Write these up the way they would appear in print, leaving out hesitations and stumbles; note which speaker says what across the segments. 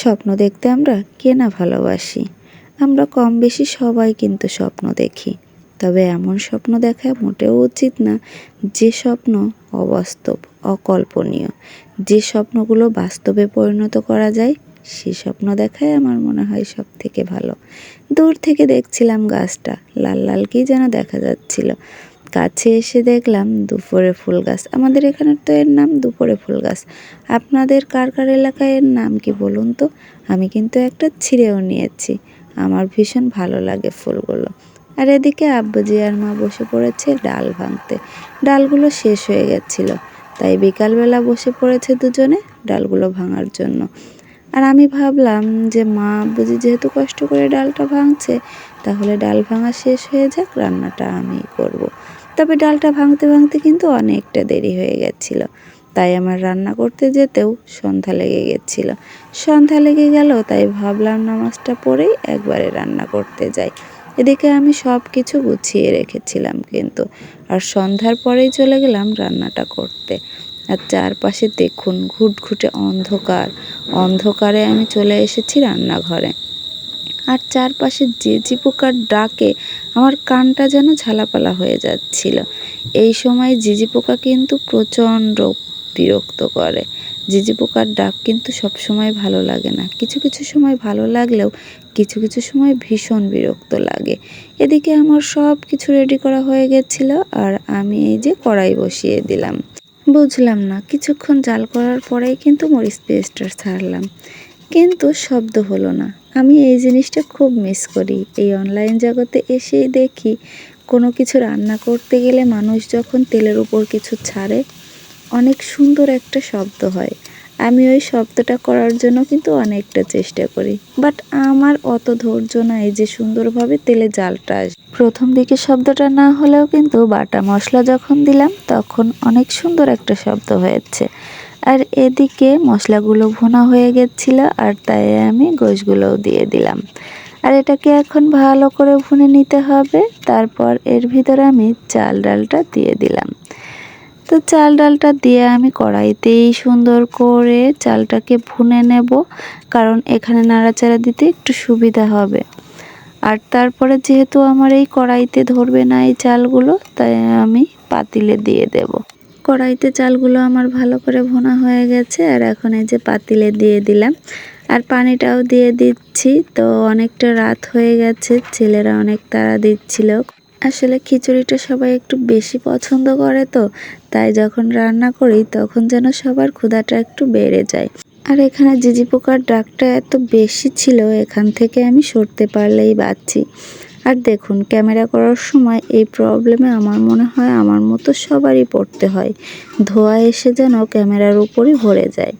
Speaker 1: স্বপ্ন দেখতে আমরা কে না ভালোবাসি। আমরা কম বেশি সবাই কিন্তু স্বপ্ন দেখি, তবে এমন স্বপ্ন দেখা মোটেও উচিত না যে স্বপ্ন অবাস্তব, অকল্পনীয়। যে স্বপ্নগুলো বাস্তবে পরিণত করা যায় সেই স্বপ্ন দেখাই আমার মনে হয় সব থেকে ভালো। দূর থেকে দেখছিলাম গাছটা লাল লাল কি যেন দেখা যাচ্ছিল, কাছে এসে দেখলাম দুপুরে ফুল গাছ। আমাদের এখানে তো এর নাম দুপুরে ফুল গাছ। আপনাদের কার কার এলাকায় এর নাম কি বলুন তো? আমি কিন্তু একটা ছিঁড়েও নিয়েছি, আমার ভীষণ ভালো লাগে ফুলগুলো। আর এদিকে আব্বুজি আর মা বসে পড়েছে ডাল ভাঙতে। ডালগুলো শেষ হয়ে গেছিল, তাই বিকালবেলা বসে পড়েছে দুজনে ডালগুলো ভাঙার জন্য। আর আমি ভাবলাম যে মা আব্বুজি যেহেতু কষ্ট করে ডালটা ভাঙছে, তাহলে ডাল ভাঙা শেষ হয়ে যাক, রান্নাটা আমিই করব। তবে ডালটা ভাঙতে ভাঙতে কিন্তু অনেকটা দেরি হয়ে গেছিল, তাই আমার রান্না করতে যেতেও সন্ধ্যা লেগে গেছিল। সন্ধ্যা লেগে গেল, তাই ভাবলাম নামাজটা পড়েই একবারে রান্না করতে যাই। এদিকে আমি সব কিছু গুছিয়ে রেখেছিলাম কিন্তু, আর সন্ধ্যার পরেই চলে গেলাম রান্নাটা করতে। আর চারপাশে দেখুন ঘুটঘুটে অন্ধকার, অন্ধকারে আমি চলে এসেছি রান্নাঘরে। আর চারপাশে ঝিঁঝি পোকার ডাকে আমার কানটা যেন ঝালাপালা হয়ে যাচ্ছিল। এই সময় ঝিঁঝি পোকা কিন্তু প্রচণ্ড বিরক্ত করে। ঝিঁঝি পোকার ডাক কিন্তু সব সময় ভালো লাগে না, কিছু কিছু সময় ভালো লাগলেও কিছু কিছু সময় ভীষণ বিরক্ত লাগে। এদিকে আমার সব কিছু রেডি করা হয়ে গেছিল, আর আমি এই যে কড়াই বসিয়ে দিলাম। বুঝলাম না, কিছুক্ষণ জাল করার পরেই কিন্তু মরিচ পেস্টটা ছাড়লাম, কিন্তু শব্দ হলো না। আমি এই জিনিসটা খুব মিস করি। এই অনলাইন জগতে এসেই দেখি কোনো কিছু রান্না করতে গেলে মানুষ যখন তেলের উপর কিছু ছাড়ে, অনেক সুন্দর একটা শব্দ হয়। আমি ওই শব্দটা করার জন্য কিন্তু অনেকটা চেষ্টা করি, বাট আমার অত ধৈর্য নাই যে সুন্দরভাবে তেলে জালটা আসে। প্রথম দিকে শব্দটা না হলেও কিন্তু বাটা মশলা যখন দিলাম তখন অনেক সুন্দর একটা শব্দ হয়েছে। আর এদিকে মশলাগুলো ভুনা হয়ে গেছিল, আর তাই আমি গোশগুলোও দিয়ে দিলাম। আর এটাকে এখন ভালো করে ভুনে নিতে হবে। তারপর এর ভিতরে আমি চাল ডালটা দিয়ে দিলাম। তো চাল ডালটা দিয়ে আমি কড়াইতেই সুন্দর করে চালটাকে ভুনে নেব, কারণ এখানে নাড়াচাড়া দিতে একটু সুবিধা হবে। আর তারপরে যেহেতু আমার এই কড়াইতে ধরবে না এই চালগুলো, তাই আমি পাতিলে দিয়ে দেব। কড়াইতে চালগুলো আমার ভালো করে ভুনা হয়ে গেছে, আর এখন এই যে পাতিলে দিয়ে দিলাম, আর পানিটাও দিয়ে দিচ্ছি। তো অনেকটা রাত হয়ে গেছে, ছেলেরা অনেক তাড়া দিচ্ছিল। আসলে খিচুড়িটা সবাই একটু বেশি পছন্দ করে, তো তাই যখন রান্না করি তখন যেন সবার ক্ষুধাটা একটু বেড়ে যায়। আর এখানে ঝিঁঝি পোকার ডাকটা এত বেশি ছিল, এখান থেকে আমি সরতে পারলেই বাঁচি। আর দেখুন ক্যামেরা করার সময় এই প্রবলেমে আমার মনে হয় আমার মতো সবারই পড়তে হয়। ধোঁয়া এসে যেন ক্যামেরার উপরই ভরে যায়।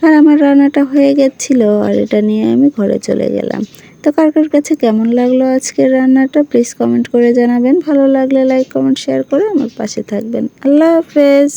Speaker 1: আর আমার রান্নাটা হয়ে গেছিলো, আর এটা নিয়ে আমি ঘরে চলে গেলাম। তো কার কার কাছে কেমন লাগলো আজকের রান্নাটা প্লিজ কমেন্ট করে জানাবেন। ভালো লাগলে লাইক কমেন্ট শেয়ার করে আমার পাশে থাকবেন। আল্লাহ হাফেজ।